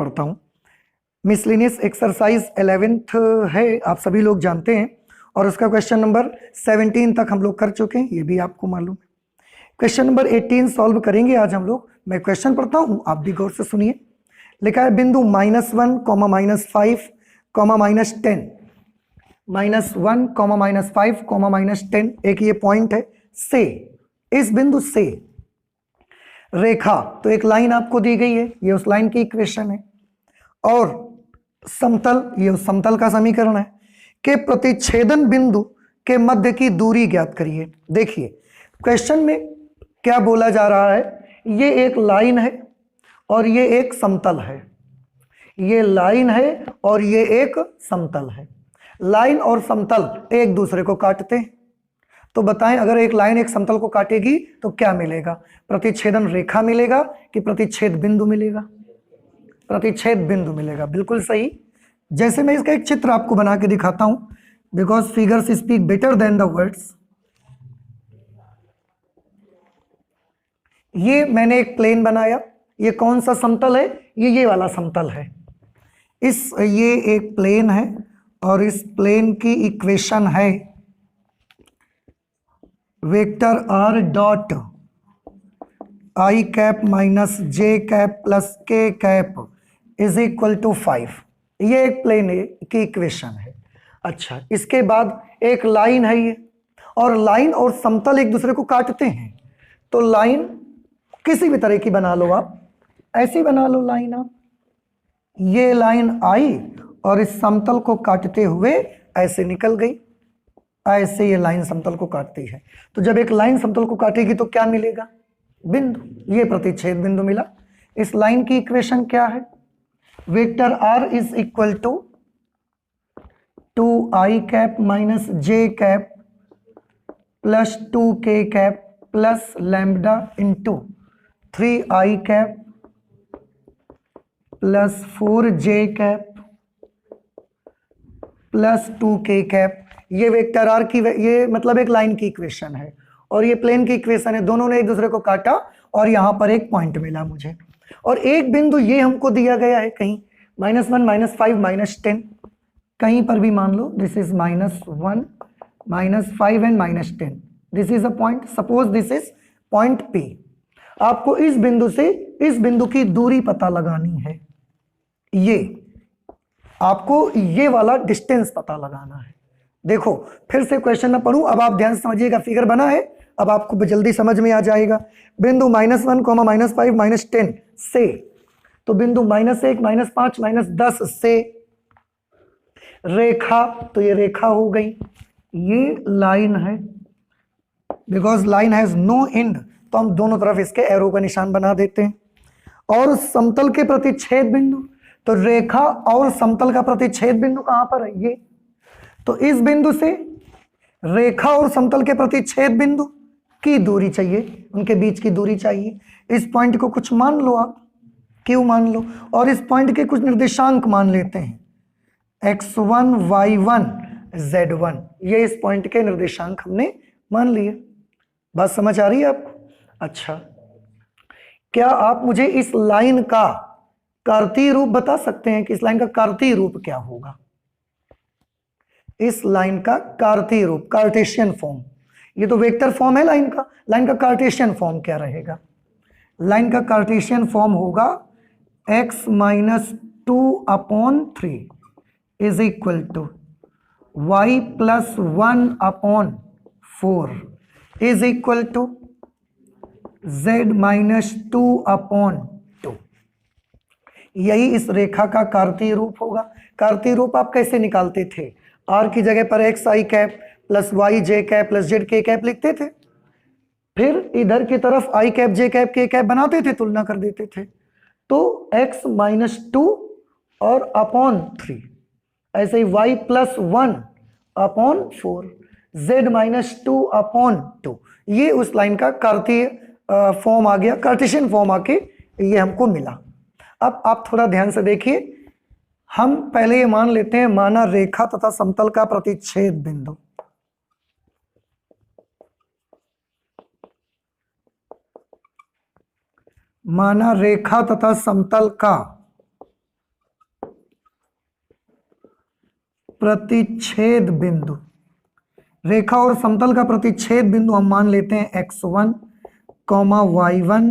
पढ़ता हूँ। Miscellaneous exercise 11th है, आप सभी लोग जानते हैं, और उसका क्वेश्चन नंबर 17 तक हम लोग कर चुके हैं, ये भी आपको मालूम है। क्वेश्चन नंबर 18 सॉल्व करेंगे आज हम लोग। मैं क्वेश्चन पढ़ता हूँ, आप भी गौर से सुनिए। लिखा है बिंदु -1, -5, -10, -1, -5, एक ये पॉइंट है से, इस बिंदु से रेखा, तो एक लाइन आपको दी गई है, ये उस लाइन की इक्वेशन है, और समतल, ये उस समतल का समीकरण है, के प्रतिच्छेदन बिंदु के मध्य की दूरी ज्ञात करिए। देखिए क्वेश्चन में क्या बोला जा रहा है, ये एक लाइन है और ये एक समतल है, ये लाइन है और ये एक समतल है। लाइन और समतल एक दूसरे को काटते हैं, तो बताएं अगर एक लाइन एक समतल को काटेगी तो क्या मिलेगा? प्रतिच्छेदन रेखा मिलेगा कि प्रतिच्छेद बिंदु मिलेगा? प्रतिच्छेद बिंदु मिलेगा, बिल्कुल सही। जैसे मैं इसका एक चित्र आपको बना के दिखाता हूं, because figures speak better than the words. ये मैंने एक प्लेन बनाया, ये कौन सा समतल है? ये वाला समतल है। ये एक प्लेन है और इस प्लेन की इक्वेशन है vector r dot i cap minus j cap plus k cap is equal to 5। ये एक प्लेन की इक्वेशन है। अच्छा, इसके बाद एक लाइन है ये, और लाइन और समतल एक दूसरे को काटते हैं, तो लाइन किसी भी तरह की बना लो आप, ऐसी बना लो लाइन आप, ये लाइन आई और इस समतल को काटते हुए ऐसे निकल गई, ऐसे ये लाइन समतल को काटती है। तो जब एक लाइन समतल को काटेगी तो क्या मिलेगा? बिंदु, ये प्रतिच्छेद बिंदु मिला। इस लाइन की इक्वेशन क्या है? Vector r is equal to 2i cap minus j cap plus 2k cap plus lambda into 3i cap plus 4j cap plus 2k cap. ये वेक्टर आर की, ये मतलब एक लाइन की इक्वेशन है और ये प्लेन की इक्वेशन है। दोनों ने एक दूसरे को काटा और यहां पर एक पॉइंट मिला मुझे, और एक बिंदु ये हमको दिया गया है कहीं -1, -5, -10, कहीं पर भी मान लो, this is -1, -5 and -10, this is a point, suppose this is point P। आपको इस बिंदु से इस बिंदु की दूरी पता लगानी है, ये आपको ये वाला डिस्टेंस पता लगाना है। देखो फिर से क्वेश्चन में पढ़ूं, अब आप ध्यान से समझिएगा, फिगर बना है, अब आपको जल्दी समझ में आ जाएगा। बिंदु -1, -5, -10 से, तो बिंदु -1, -5, -10 से रेखा, तो ये रेखा हो गई, ये लाइन है, because line has no end, तो हम दोनों तरफ इसके एरो का निशान बना देते हैं। और समतल के प्रतिच्छेद बिंदु, तो रेखा और समतल का प्रतिच्छेद बिंदु कहां पर है? ये, तो इस बिंदु से रेखा और समतल के प्रतिच्छेद बिंदु की दूरी चाहिए, उनके बीच की दूरी चाहिए। इस पॉइंट को कुछ मान लो आप, Q मान लो, और इस पॉइंट के कुछ निर्देशांक मान लेते हैं, x1, y1, z1, ये इस पॉइंट के निर्देशांक हमने मान लिए। बात समझ आ रही है आपको? अच्छा, क्या आप मुझे इस लाइन का कार्तीय रूप बता सकते हैं कि इस लाइन का कार्तीय रूप क्या होगा? इस लाइन का कार्तीय रूप, कार्टेशियन फॉर्म, ये तो वेक्टर फॉर्म है लाइन का, लाइन का कार्टेशियन फॉर्म क्या रहेगा? लाइन का कार्टेशियन फॉर्म होगा x - 2/3 is equal to y + 1/4 is equal to z - 2/2। यही इस रेखा का कार्तीय रूप होगा। कार्तीय रूप आप कैसे निकालते थे? r की जगह पर xi cap plus y j cap plus z k cap लिखते थे, फिर इधर की तरफ i cap j cap k cap बनाते थे, तुलना कर देते थे, तो x - 2 और अपॉन 3, ऐसे ही y + 1/4, z - 2/2, ये उस लाइन का कार्तीय फॉर्म आ गया, कार्टेशियन फॉर्म आके ये हमको मिला। अब आप थोड़ा ध्यान से देखिए, हम पहले ये मान लेते हैं, माना रेखा तथा समतल का प्रतिच्छेद बिंदु, माना रेखा तथा समतल का प्रतिच्छेद बिंदु, रेखा और समतल का प्रतिच्छेद बिंदु हम मान लेते हैं x1, y1,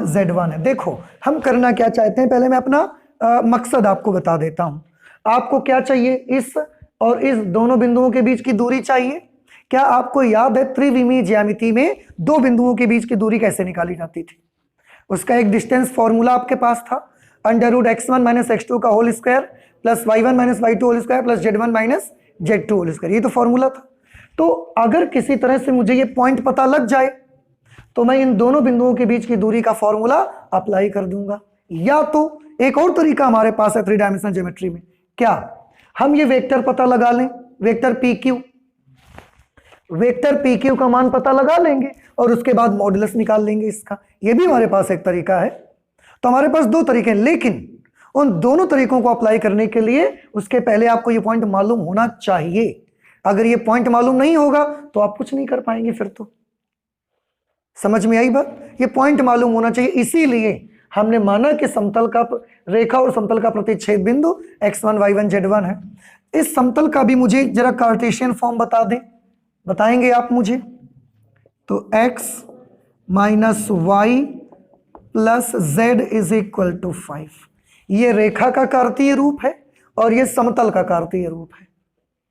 z1 है। देखो हम करना क्या चाहते हैं, पहले मैं अपना मकसद आपको बता देता हूं। आपको क्या चाहिए, इस और इस दोनों बिंदुओं के बीच की दूरी चाहिए। क्या आपको याद है त्रिविमीय ज्यामिति में दो बिंदुओं के बीच की दूरी कैसे निकाली जाती थी? उसका एक डिस्टेंस फॉर्मूला आपके पास था, √x1 - x2 का whole square plus y1 - y2 whole square plus z1 - z2 whole square, ये तो फॉर्मूला था। तो अगर किसी तरह से मुझे ये पॉइंट पता लग जाए तो मैं इन दोनों बिंदुओं के बीच की दूरी का फॉर्मूला अप्लाई कर दूंगा। या तो एक और तरीका हमारे पास है 3 डायमेंशनल ज्योमेट्री में, क्या हम ये वेक्टर पता लगा लें, वेक्टर PQ का मान पता लगा लेंगे और उसके बाद मॉडुलस निकाल लेंगे इसका। ये भी हमारे पास एक तरीका है। तो हमारे पास दो तरीके हैं, लेकिन उन दोनों तरीकों को अप्लाई करने के लिए उसके पहले आपको ये पॉइंट मालूम होना चाहिए। अगर ये पॉइंट मालूम नहीं होगा तो आप कुछ नहीं कर पाएंगे। फिर तो समझ में आई बात? ये पॉइंट मालूम होना चाहिए, इसीलिए हमने माना कि समतल का रेखा और समतल का प्रतिच्छेद बिंदु x1, y1, z1 है। इस समतल का भी मुझे जरा कार्टेशियन फॉर्म बता दें, बताएंगे आप मुझे? तो x - y प्लस z = 5, ये रेखा का कार्तीय रूप है और ये समतल का कार्तीय रूप है।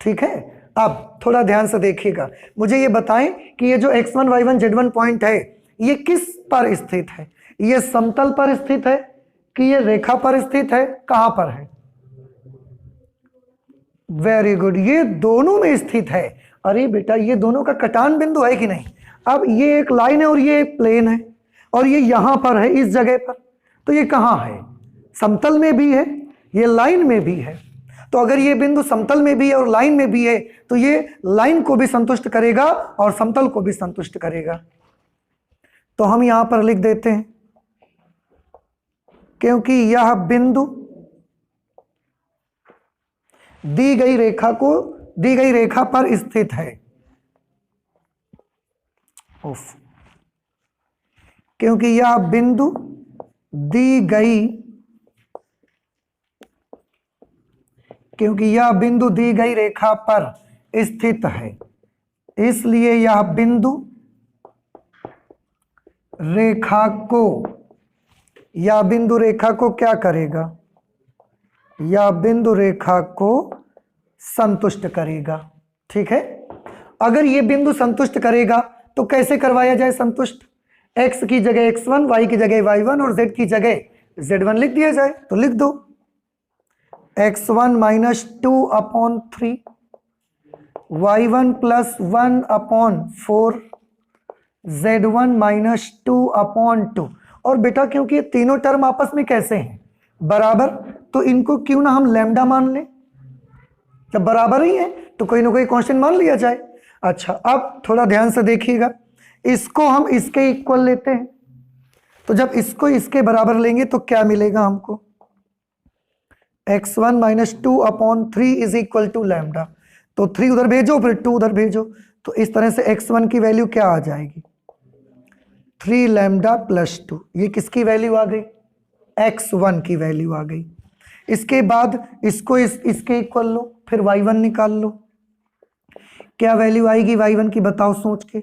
ठीक है, अब थोड़ा ध्यान से देखिएगा, मुझे ये बताएं कि ये जो x1, y1, z1 पॉइंट है ये किस पर स्थित है? ये समतल पर स्थित है कि ये रेखा पर स्थित है? कहां पर है? वेरी गुड, ये दोनों में स्थित है। अरे बेटा, ये दोनों का कटान बिंदु है कि नहीं? अब ये एक लाइन है और ये एक प्लेन है और ये यहां पर है, इस जगह पर। तो ये कहां है? समतल में भी है, ये लाइन में भी है। तो अगर ये बिंदु समतल में भी है और लाइन में भी है तो ये लाइन को भी संतुष्ट करेगा और समतल को भी संतुष्ट करेगा। तो हम यहां पर लिख देते हैं, क्योंकि यह बिंदु दी गई रेखा पर स्थित है। क्योंकि यह बिंदु दी गई रेखा पर स्थित है, इसलिए यह बिंदु रेखा को क्या करेगा? यह बिंदु रेखा को संतुष्ट करेगा। ठीक है, अगर ये बिंदु संतुष्ट करेगा तो कैसे करवाया जाए संतुष्ट? x की जगह x1, y की जगह y1 और z की जगह z1 लिख दिया जाए। तो लिख दो, x1 - 2/3, y1 + 1/4, z1 - 2/2। और बेटा क्योंकि ये तीनों टर्म आपस में कैसे हैं? बराबर, तो इनको क्यों ना हम लैम्डा मान लें। जब बराबर ही है तो कोई ना कोई कांस्टेंट मान लिया जाए। अच्छा, अब थोड़ा ध्यान से देखिएगा, इसको हम इसके इक्वल लेते हैं। तो जब इसको इसके बराबर लेंगे तो क्या मिलेगा हमको? x1 - 2/3 = lambda. तो 3 उधर भेजो, फिर 2 उधर भेजो, तो इस तरह से x1 की वैल्यू क्या आ जाएगी? 3 लैम्डा + 2। ये किसकी वैल्यू आ गई? x1 की वैल्यू आ गई। इसके बाद इसको इसके इक्वल लो, फिर y1 निकाल लो। क्या वैल्यू आएगी y1 की, बताओ सोच के?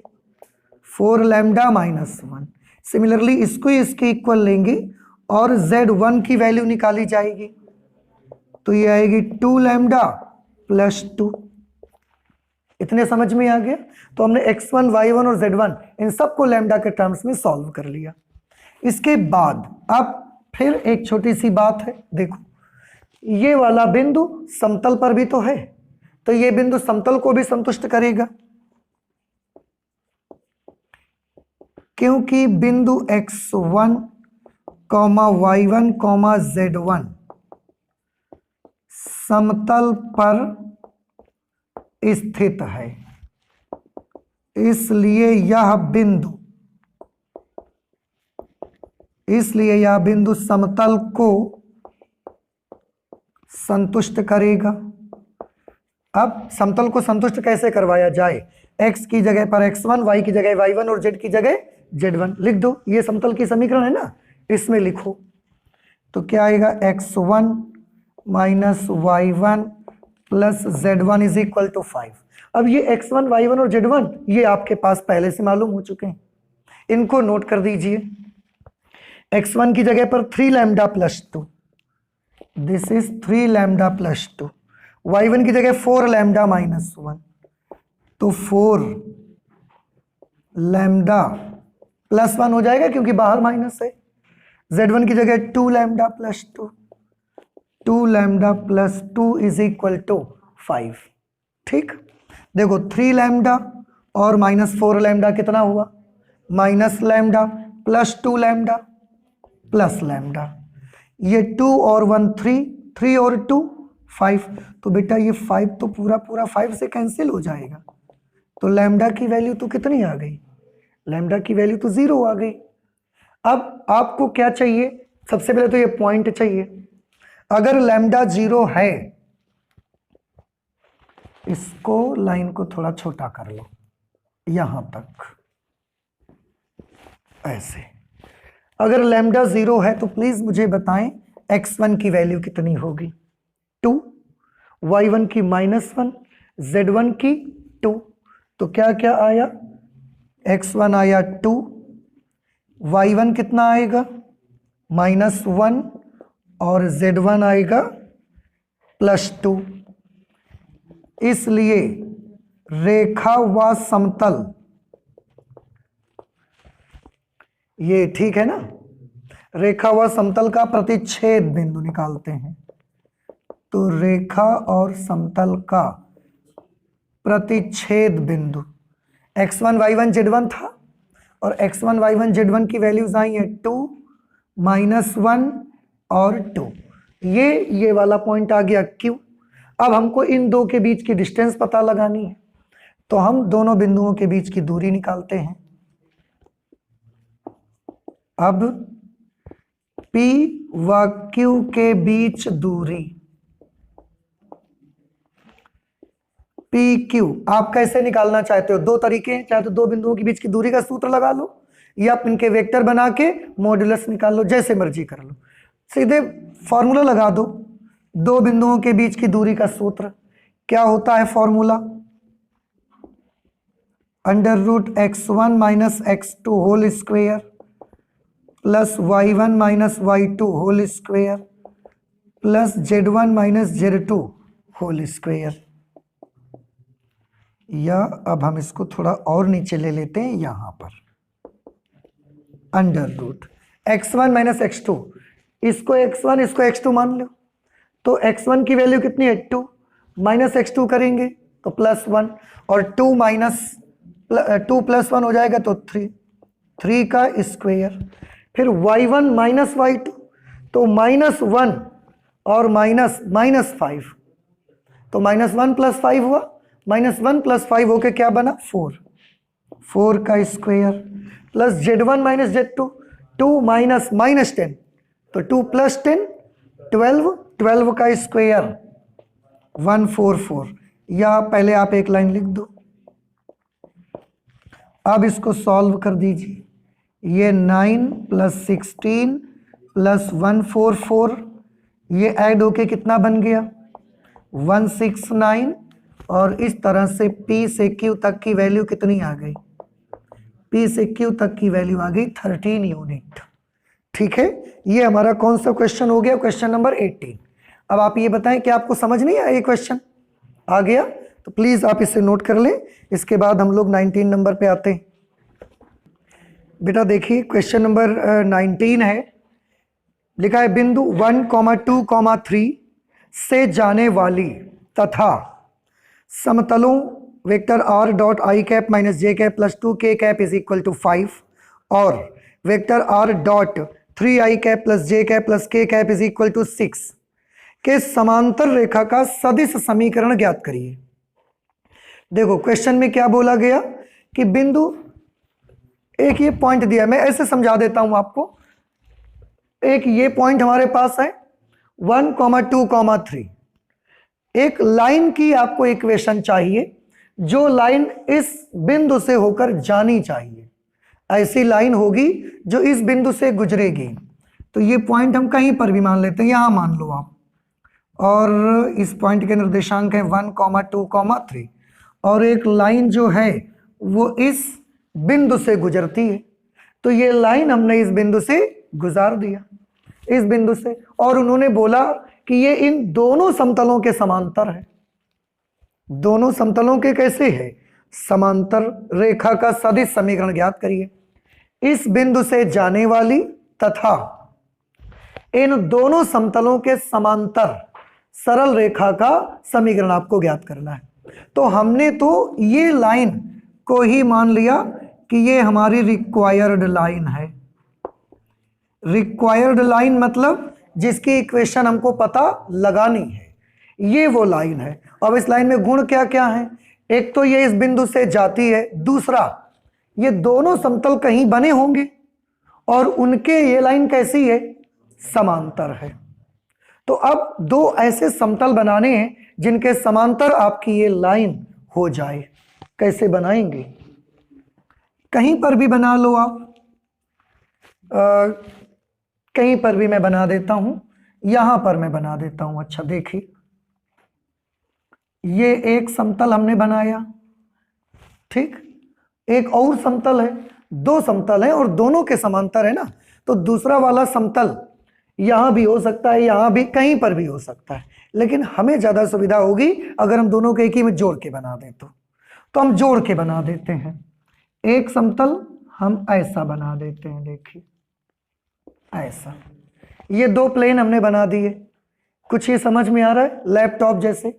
4 लैम्डा -1। सिमिलरली इसको इसके इक्वल लेंगे और z1 की वैल्यू निकाली जाएगी, तो ये आएगी 2 लैम्डा + 2। इतने समझ में आ गया? तो हमने x1, y1 और z1 इन सबको लैम्डा के टर्म्स में सॉल्व कर लिया। इसके बाद अब फिर एक छोटी सी बात है, देखो ये वाला बिंदु समतल पर भी तो है, तो ये बिंदु समतल को भी संतुष्ट करेगा, क्योंकि बिंदु x1, y1, z1 समतल पर स्थित है, इसलिए यह बिंदु समतल को संतुष्ट करेगा। अब समतल को संतुष्ट कैसे करवाया जाए? x की जगह पर x1, y की जगह y1 और z की जगह z1 लिख दो। ये समतल की समीकरण है ना, इसमें लिखो। तो क्या आएगा? x1 - y1 plus z1 is equal to 5। अब ये x1 y1 और z1 ये आपके पास पहले से मालूम हो चुके हैं, इनको नोट कर दीजिए। x1 की जगह पर 3 lambda plus 2, this is 3 lambda plus 2। y1 की जगह 4 लैम्डा माइनस 1, तो 4 लैम्डा प्लस 1 हो जाएगा क्योंकि बाहर माइनस है। z1 की जगह 2 lambda plus 2, 2 lambda plus 2 is equal to 5। ठीक, देखो 3 लैम्डा और माइनस 4 लैम्डा कितना हुआ, minus lambda plus 2 lambda plus lambda, ये 2 और 1 3, 3 और 2 5, तो बेटा ये 5 तो पूरा पूरा 5 से कैंसिल हो जाएगा, तो लैम्डा की वैल्यू तो कितनी आ गई, लैम्डा की वैल्यू तो 0 आ गई। अब आपको क्या चाहिए, सबसे पहले तो ये पॉइंट चाहिए। अगर लैम्डा 0 है, इसको लाइन को थोड़ा छोटा कर लो यहां तक, ऐसे। अगर लैम्डा 0 है तो प्लीज मुझे बताएं x1 की वैल्यू कितनी होगी, 2, y1 की -1, z1 की 2, तो क्या क्या आया, x1 आया 2, y1 कितना आएगा -1 और z1 आएगा +2। इसलिए रेखा व समतल, ये ठीक है ना, रेखा व समतल का प्रतिच्छेद बिंदु निकालते हैं। तो रेखा और समतल का प्रतिच्छेद बिंदु x1 y1 z1 था, और x1 y1 z1 की वैल्यूज आई है 2, -1 और 2, ये वाला पॉइंट आ गया Q। अब हमको इन दो के बीच की डिस्टेंस पता लगानी है, तो हम दोनों बिंदुओं के बीच की दूरी निकालते हैं। अब P व Q के बीच दूरी, PQ आप कैसे निकालना चाहते हो, दो तरीके हैं, चाहे तो दो बिंदुओं के बीच की दूरी का सूत्र लगा लो, या आप इनके वेक्टर बना के मॉड्यूलस निकाल लो, जैसे मर्जी कर लो। सीधे फॉर्मूला लगा दो, दो बिंदुओं के बीच की दूरी का सूत्र क्या होता है, formula √x1 - x2 whole square plus y1 - y2 whole square plus z1 - z2 whole square. या अब हम इसको थोड़ा और नीचे ले लेते हैं, यहां पर √x1 - x2, इसको x1 इसको x2 मान लो, तो x1 की वैल्यू कितनी है 2, माइनस x2 करेंगे तो +1, और 2 + 1 हो जाएगा तो 3 का स्क्वायर, फिर y1 - y2, तो -1 और -5, तो -1 + 5 हुआ, -1 + 5 होके क्या बना 4 का स्क्वायर, प्लस z1 - z2, 2 -10, तो 2 + 10 12 का स्क्वायर 144। या पहले आप एक लाइन लिख दो, अब इसको सॉल्व कर दीजिए, ये 9 + 16 + 144, ये ऐड होके कितना बन गया 169, और इस तरह से P से Q तक की वैल्यू कितनी आ गई, P से Q तक की वैल्यू आ गई 13 यूनिट। ठीक है, ये हमारा कौन सा क्वेश्चन हो गया, क्वेश्चन नंबर 18। अब आप ये बताएं कि आपको समझ नहीं आया, ये क्वेश्चन आ गया तो प्लीज आप इसे नोट कर लें। इसके बाद हम लोग 19 नंबर पे आते हैं। बेटा देखिए क्वेश्चन नंबर 19 है, लिखा है बिंदु 1, 2, 3 से जाने वाली तथा समतलों vector r dot i cap - j cap + 2k cap is equal to 5 और vector r dot 3i cap + j cap + k cap is equal to 6 के समांतर रेखा का सदिश समीकरण ज्ञात करिए। देखो क्वेश्चन में क्या बोला गया कि बिंदु, एक ये पॉइंट दिया, मैं ऐसे समझा देता हूं आपको, एक ये पॉइंट हमारे पास है 1, 2, 3, एक लाइन की आपको इक्वेशन चाहिए, जो लाइन इस बिंदु से होकर जानी चाहिए, ऐसी लाइन होगी जो इस बिंदु से गुजरेगी। तो ये पॉइंट हम कहीं पर भी मान लेते हैं, यहां मान लो आप, और इस पॉइंट के निर्देशांक है 1, 2, 3 और एक लाइन जो है वो इस बिंदु से गुजरती है। तो ये लाइन हमने इस बिंदु से गुजार दिया, इस बिंदु से, और उन्होंने बोला कि ये इन दोनों समतलों के समांतर है। दोनों समतलों के कैसे है? समांतर। रेखा का सदिश समीकरण ज्ञात करिए। इस बिंदु से जाने वाली तथा इन दोनों समतलों के समांतर सरल रेखा का समीकरण आपको ज्ञात करना है। तो हमने तो ये लाइन को ही मान लिया कि ये हमारी रिक्वायर्ड लाइन है। रिक्वायर्ड लाइन मतलब जिसकी इक्वेशन हमको पता लगानी है, ये वो लाइन है। अब इस लाइन में गुण क्या क्या है? एक तो ये इस बिंदु से जाती है, दूसरा ये दोनों समतल कहीं बने होंगे और उनके ये लाइन कैसी है? समांतर है। तो अब दो ऐसे समतल बनाने हैं जिनके समांतर आपकी ये लाइन हो जाए। कैसे बनाएंगे? कहीं पर भी बना लो आप, कहीं पर भी मैं बना देता हूं, यहां पर मैं बना देता हूं। अच्छा देखिए, ये एक समतल हमने बनाया, ठीक। एक और समतल है, दो समतल है और दोनों के समांतर है ना। तो दूसरा वाला समतल यहां भी हो सकता है, यहां भी, कहीं पर भी हो सकता है, लेकिन हमें ज्यादा सुविधा होगी अगर हम दोनों को एक ही में जोड़ के बना दें। तो हम जोड़ के बना देते हैं। एक समतल हम ऐसा बना देते हैं, देखिए ऐसा। ये दो प्लेन हमने बना दिए। कुछ ये समझ में आ रहा है? लैपटॉप जैसे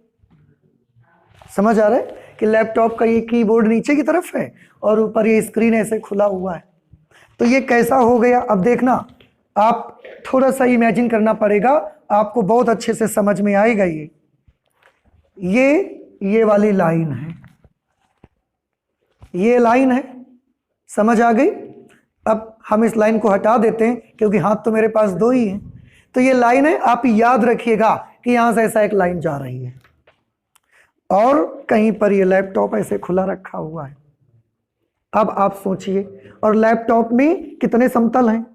समझ आ रहा है कि लैपटॉप का ये कीबोर्ड नीचे की तरफ है और ऊपर ये स्क्रीन ऐसे खुला हुआ है। तो ये कैसा हो गया? अब देखना, आप थोड़ा सा इमेजिन करना पड़ेगा, आपको बहुत अच्छे से समझ में आएगा। ये वाली लाइन है, ये लाइन है, समझ आ गई? अब हम इस लाइन को हटा देते हैं क्योंकि हाथ तो मेरे पास दो ही हैं। तो ये लाइन है, आप याद रखिएगा कि यहां से ऐसा एक लाइन जा रही है और कहीं पर ये लैपटॉप ऐसे खुला रखा हुआ है। अब आप सोचिए, और लैपटॉप में कितने समतल हैं?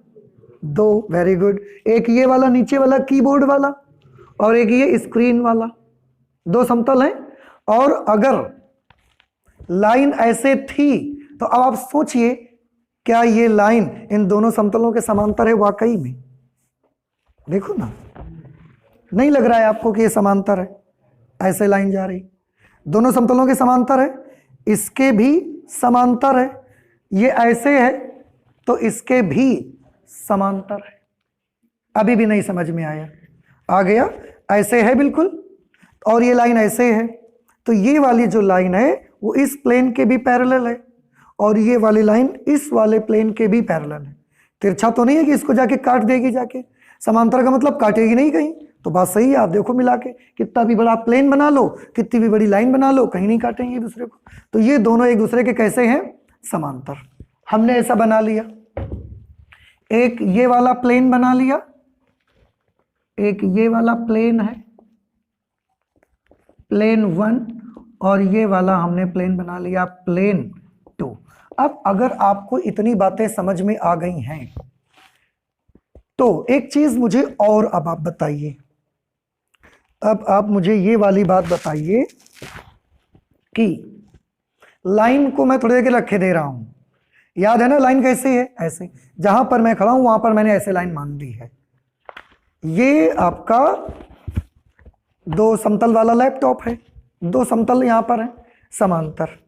दो। Very good. एक ये वाला नीचे वाला कीबोर्ड वाला और एक ये स्क्रीन वाला, दो समतल हैं। और अगर लाइन ऐसे थी तो अब आप सोचिए, क्या ये लाइन इन दोनों समतलों के समांतर है? वाकई में देखो ना, नहीं लग रहा है आपको कि ये समांतर है? ऐसे लाइन जा रही, दोनों समतलों के समांतर है, इसके भी समांतर है। ये ऐसे है तो इसके भी समांतर है। अभी भी नहीं समझ में आया? आ गया? ऐसे है बिल्कुल, और ये लाइन ऐसे है। तो ये वाली जो लाइन है वो इस प्लेन के भी पैरेलल है और ये वाली लाइन इस वाले प्लेन के भी पैरेलल है। तिरछा तो नहीं है कि इसको जाके काट देगी जाके। समांतर का मतलब काटेगी नहीं कहीं। तो बात सही है, आप देखो मिला के, कितना भी बड़ा प्लेन बना लो, कितनी भी बड़ी लाइन बना लो, कहीं नहीं काटेंगे एक दूसरे को। तो ये दोनों एक दूसरे के कैसे हैं? समांतर। हमने ऐसा बना लिया। एक ये वाला प्लेन बना लिया, एक ये वाला प्लेन है, प्लेन 1, और ये वाला हमने प्लेन बना लिया, प्लेन 2। अब अगर आपको इतनी बातें समझ में आ गई हैं तो एक चीज मुझे और अब आप बताइए। अब आप मुझे ये वाली बात बताइए कि लाइन को मैं थोड़ी देर के रखे दे रहा हूं, याद है ना लाइन कैसे है? ऐसे। जहां पर मैं खड़ा हूं वहां पर मैंने ऐसे लाइन मान ली है। ये आपका दो समतल वाला लैपटॉप है, दो समतल यहां पर है समांतर।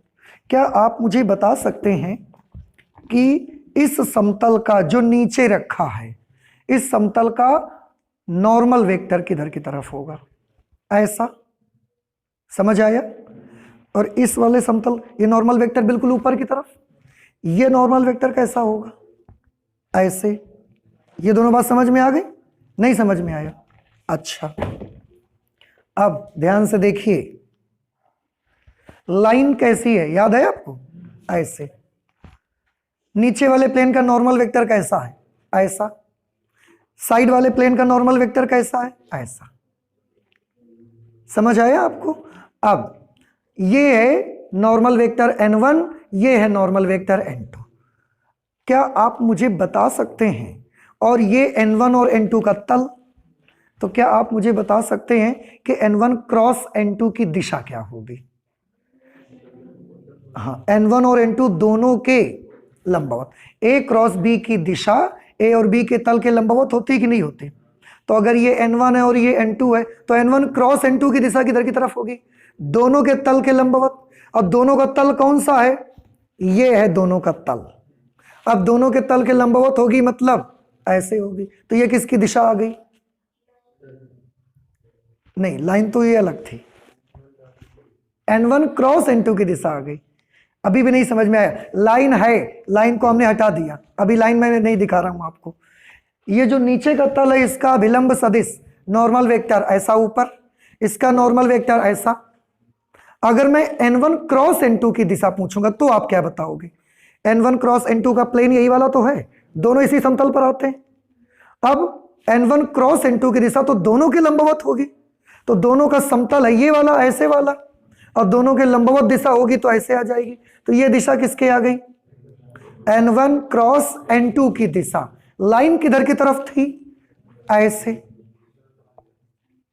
क्या आप मुझे बता सकते हैं कि इस समतल का जो नीचे रखा है, इस समतल का नॉर्मल वेक्टर किधर की तरफ होगा? ऐसा, समझ आया? और इस वाले समतल, ये नॉर्मल वेक्टर बिल्कुल ऊपर की तरफ, ये नॉर्मल वेक्टर कैसा होगा? ऐसे। ये दोनों बात समझ में आ गई? नहीं समझ में आया? अच्छा, अब ध्यान से देखिए, लाइन कैसी है याद है आपको? ऐसे। नीचे वाले प्लेन का नॉर्मल वेक्टर कैसा है? ऐसा। साइड वाले प्लेन का नॉर्मल वेक्टर कैसा है? ऐसा। समझ आया आपको? अब ये है नॉर्मल वेक्टर n1, ये है नॉर्मल वेक्टर n2। क्या आप मुझे बता सकते हैं, और ये n1 और n2 का तल, तो क्या आप मुझे बता सकते हैं कि n1 क्रॉस n2 की दिशा क्या होगी? हाँ, n1 और n2 दोनों के लंबवत। a क्रॉस b की दिशा a और b के तल के लंबवत होती कि नहीं होती? तो अगर ये n1 है और ये n2 है तो n1 क्रॉस n2 की दिशा किधर की तरफ होगी? दोनों के तल के लंबवत। और दोनों का तल कौन सा है? ये है दोनों का तल। अब दोनों के तल के लंबवत होगी मतलब ऐसे होगी, तो ये किसकी दिशा आ गई? नहीं, लाइन तो ये अलग थी, n1 क्रॉस n2 की दिशा आ गई। अभी भी नहीं समझ में आया? लाइन है, लाइन को हमने हटा दिया, अभी लाइन मैं नहीं दिखा रहा हूं आपको। ये जो नीचे का तल है इसका अभिलंब सदिश नॉर्मल वेक्टर ऐसा ऊपर, इसका नॉर्मल वेक्टर ऐसा। अगर मैं n1 क्रॉस n2 की दिशा पूछूंगा तो आप क्या बताओगे? n1 क्रॉस n2 का प्लेन यही वाला तो है, दोनों इसी समतल पर आते हैं। अब n1 क्रॉस n2 की दिशा तो दोनों के लंबवत होगी, तो दोनों का समतल है ये वाला ऐसे वाला, और दोनों के लंबवत दिशा होगी तो ऐसे आ जाएगी। तो ये दिशा किसके आ गई? n1 क्रॉस n2 की दिशा। लाइन किधर की तरफ थी? ऐसे।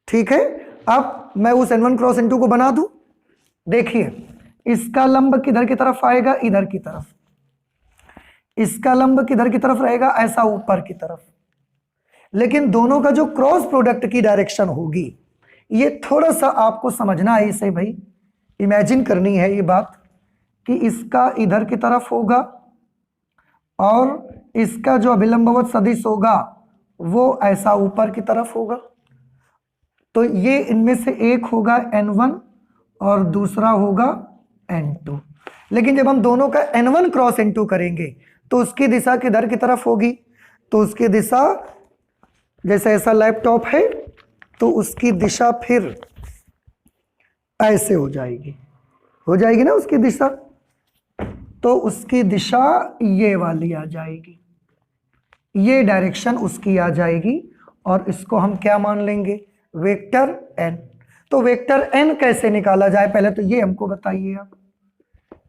ठीक है, अब मैं उस n1 क्रॉस n2 को बना दूं। देखिए, इसका लंब किधर की तरफ आएगा? इधर की तरफ। इसका लंब किधर की तरफ रहेगा? ऐसा ऊपर की तरफ। लेकिन दोनों का जो क्रॉस प्रोडक्ट की डायरेक्शन होगी, ये थोड़ा सा आपको समझना है इसे भाई, इमेजिन करनी है ये बात कि इसका इधर की तरफ होगा और इसका जो अभिलंबवत सदिश होगा वो ऐसा ऊपर की तरफ होगा। तो ये इनमें से एक होगा n1 और दूसरा होगा n2। लेकिन जब हम दोनों का n1 क्रॉस n2 करेंगे तो उसकी दिशा किधर की तरफ होगी? तो उसकी दिशा, जैसे ऐसा लैपटॉप है तो उसकी दिशा फिर ऐसे हो जाएगी ना उसकी दिशा। तो उसकी दिशा ये वाली आ जाएगी, ये डायरेक्शन उसकी आ जाएगी, और इसको हम क्या मान लेंगे? Vector n। तो वेक्टर n कैसे निकाला जाए, पहले तो ये हमको बताइए आप।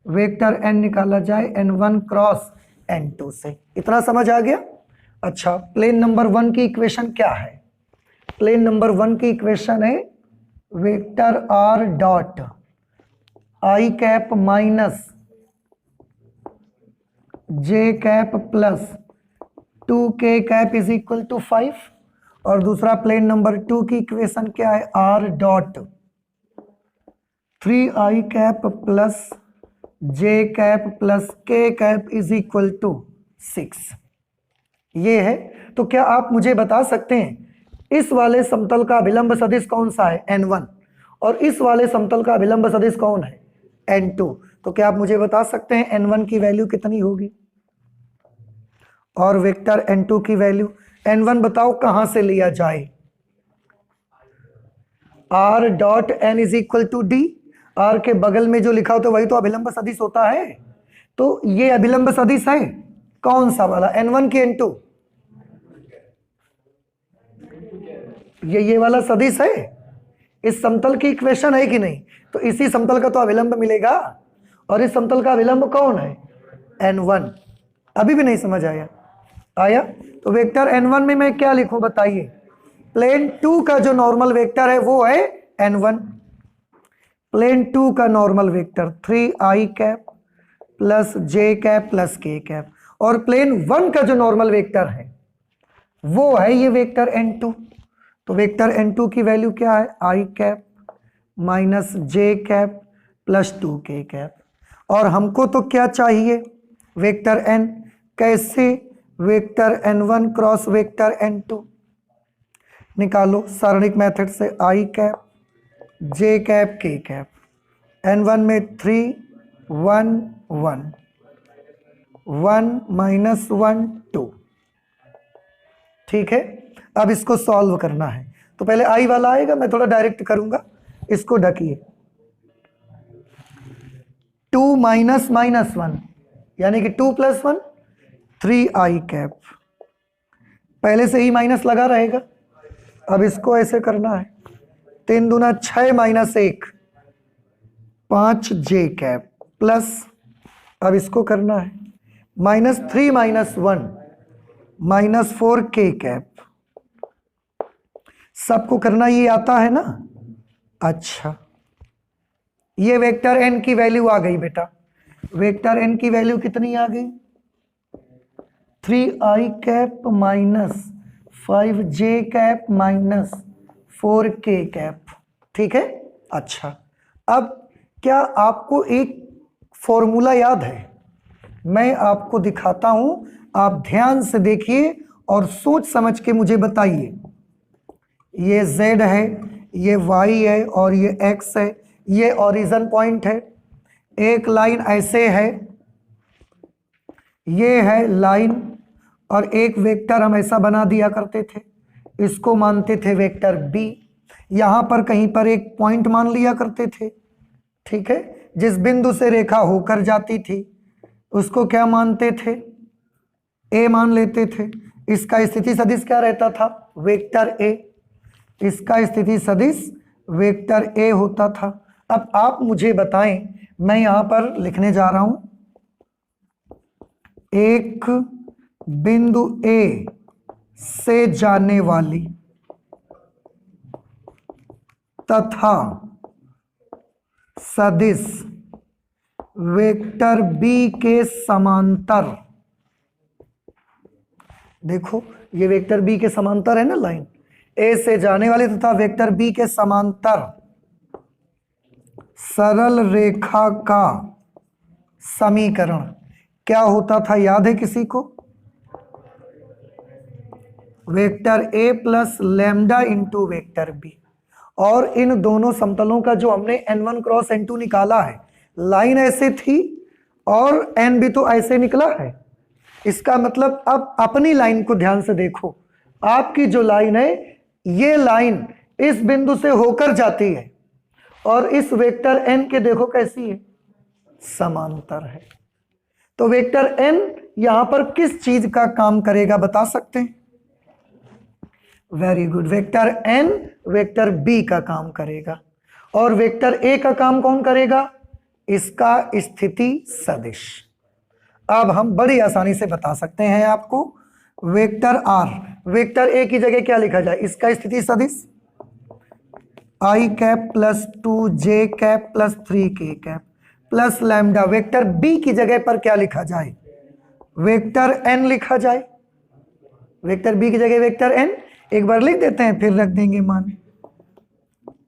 वेक्टर n निकाला जाए n1 क्रॉस n2 से। इतना समझ आ गया? अच्छा, प्लेन नंबर 1 की इक्वेशन क्या है? प्लेन नंबर 1 की इक्वेशन है vector r dot i cap minus j cap plus 2k cap is equal to 5। और दूसरा प्लेन नंबर 2 की इक्वेशन क्या है? r dot 3i cap plus j cap plus k cap is equal to 6। ये है। तो क्या आप मुझे बता सकते हैं इस वाले समतल का अभिलंब सदिश कौन सा है? n1। और इस वाले समतल का अभिलंब सदिश कौन है? n2। तो क्या आप मुझे बता सकते हैं n1 की वैल्यू कितनी होगी और वेक्टर n2 की वैल्यू? n1 बताओ कहां से लिया जाए? r dot n is equal to d. r के बगल में जो लिखा होता है वही तो अभिलंब सदिश होता है। तो ये अभिलंब सदिश है कौन सा वाला? n1 की n2? ये वाला सदिश है, इस समतल की इक्वेशन है कि नहीं? तो इसी समतल का तो अभिलंब मिलेगा, और इस समतल का अभिलंब कौन है? n1। अभी भी नहीं समझ आया? तो वेक्टर n1 में मैं क्या लिखूं बताइए? प्लेन 2 का जो नॉर्मल वेक्टर है वो है n1। प्लेन 2 का normal vector 3i cap plus j cap plus k cap, और प्लेन 1 का जो नॉर्मल वेक्टर है वो है ये वेक्टर n2। तो वेक्टर n2 की वैल्यू क्या है? i cap minus j cap plus 2k cap. और हमको तो क्या चाहिए? Vector n। कैसे? Vector n1 cross vector n2 निकालो सारणिक मेथड से। i cap j cap k cap, n1 में 3 1 1 1 माइनस 1 2। ठीक है, अब इसको सॉल्व करना है तो पहले i वाला आएगा, मैं थोड़ा डायरेक्ट करूंगा, इसको ढकिए। 2 माइनस माइनस 1 यानी कि 2 प्लस 1 3i कैप, पहले से ही माइनस लगा रहेगा। अब इसको ऐसे करना है, 3 दूना 6 माइनस 1 5 j कैप प्लस, अब इसको करना है minus 3 minus 1 minus 4 k cap. सबको करना ये आता है ना। अच्छा, ये वेक्टर n की वैल्यू आ गई बेटा, वेक्टर n की वैल्यू कितनी आ गई? 3i cap minus 5j cap minus 4k cap. ठीक है। अच्छा, अब क्या आपको एक फॉर्मूला याद है? मैं आपको दिखाता हूं, आप ध्यान से देखिए और सोच समझ के मुझे बताइए। ये z है, ये y है और ये x है, ये ओरिजिन पॉइंट है। एक लाइन ऐसे है, ये है लाइन, और एक वेक्टर हम ऐसा बना दिया करते थे, इसको मानते थे वेक्टर b। यहां पर कहीं पर एक पॉइंट मान लिया करते थे। ठीक है, जिस बिंदु से रेखा होकर जाती थी उसको क्या मानते थे? a मान लेते थे। इसका स्थिति सदिश क्या रहता था? Vector a। इसका स्थिति सदिश वेक्टर a होता था। अब आप मुझे बताएं, मैं यहां पर लिखने जा रहा हूं, एक बिंदु A से जाने वाली तथा सदिश वेक्टर B के समांतर। देखो, ये वेक्टर B के समांतर है ना लाइन, A से जाने वाली तथा वेक्टर B के समांतर सरल रेखा का समीकरण क्या होता था, याद है किसी को? Vector A plus lambda into vector B। और इन दोनों समतलों का जो हमने n1 क्रॉस n2 निकाला है, लाइन ऐसे थी और n भी तो ऐसे निकला है। इसका मतलब अब अपनी लाइन को ध्यान से देखो, आपकी जो लाइन है, ये लाइन इस बिंदु से होकर जाती है और इस वेक्टर n के देखो कैसी है, समांतर है। तो वेक्टर n यहां पर किस चीज का काम करेगा बता सकते हैं? Very good, vector n vector b का काम करेगा। और वेक्टर a का काम कौन करेगा? इसका स्थिति सदिश। अब हम बड़ी आसानी से बता सकते हैं आपको, वेक्टर r, वेक्टर a की जगह क्या लिखा जाए? इसका स्थिति सदिश i cap plus 2j cap plus 3k cap plus lambda. Vector b की जगह पर क्या लिखा जाए? वेक्टर n लिखा जाए। वेक्टर b की जगह वेक्टर n एक बार लिख देते हैं, फिर रख देंगे मान।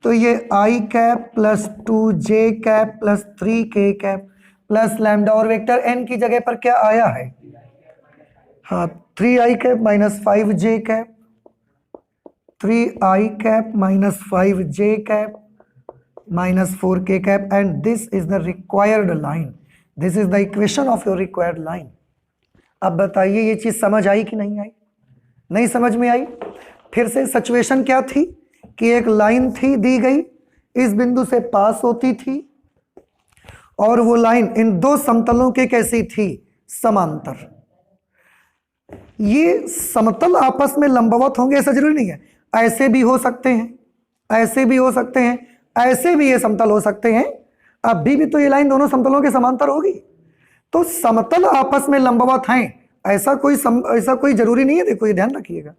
तो ये i cap plus 2j cap plus 3k cap plus lambda, और वेक्टर n की जगह पर क्या आया है? हाँ, 3i cap minus 5j cap, 3i cap minus 5j cap minus 4k cap, and this is the required line. This is the equation of your required line. अब बताइए, ये चीज समझ आई कि नहीं आई? नहीं समझ में आई? फिर से सिचुएशन क्या थी कि एक लाइन थी दी गई, इस बिंदु से पास होती थी, और वो लाइन इन दो समतलों के कैसी थी? समांतर। ये समतल आपस में लंबवत होंगे ऐसा जरूरी नहीं है, ऐसे भी हो सकते हैं, ऐसे भी हो सकते हैं, ऐसे भी ये समतल हो सकते हैं। अभी भी तो ये लाइन दोनों समतलों के समांतर होगी। तो समतल आपस में लंबवत हैं, ऐसा कोई जरूरी नहीं है, देखो ये ध्यान रखिएगा।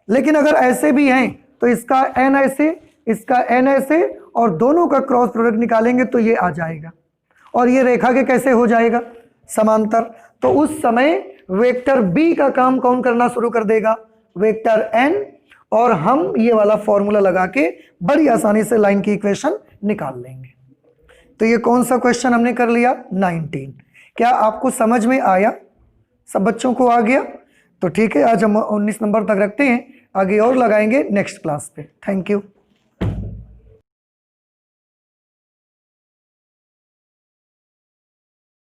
लेकिन अगर ऐसे भी हैं तो इसका n ऐसे, इसका n ऐसे, और दोनों का क्रॉस प्रोडक्ट निकालेंगे तो ये आ जाएगा, और ये रेखा के कैसे हो जाएगा? समांतर। तो उस समय वेक्टर b का काम कौन करना शुरू कर देगा? Vector n। और हम ये वाला फॉर्मूला लगा के बड़ी आसानी से लाइन की इक्वेशन निकाल लेंगे। तो ये कौन सा क्वेश्चन हमने कर लिया? 19। क्या आपको समझ में आया? सब बच्चों को आ गया? तो ठीक है, आज हम 19 नंबर तक रखते हैं, आगे और लगाएंगे नेक्स्ट क्लास पे। Thank you.